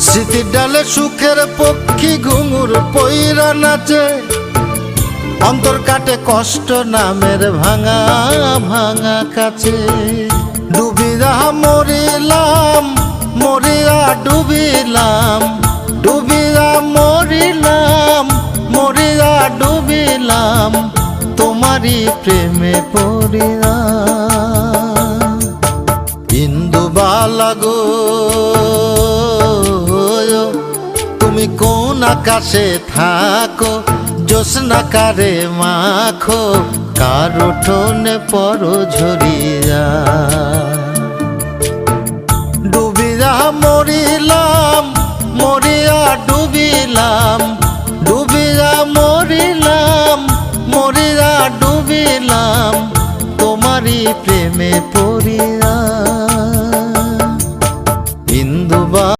স্মৃতির ডালে সুখের পক্ষী ঘুঙুর পইরা নাচে, অন্তর কাটে কষ্ট নামের ভাঙা ভাঙা কাছে। ডুবিয়া মরিলাম, মরিয়া ডুবিলাম, ডুবিয়া মরিলাম, মরিয়া ডুবিলাম, তোমারই প্রেমে পড়িয়া। ইন্দুবালা গো, তুমি কোন আকাশে থাকো, জ্যোৎস্না কারে মাখো, কার উঠোনে পর ঝরিয়া। ডুবিয়া মরিলাম, মরিয়া ডুবিলাম, ডুবিয়া মরিলাম, মরিয়া ডুবিলাম, তোমারই প্রেমে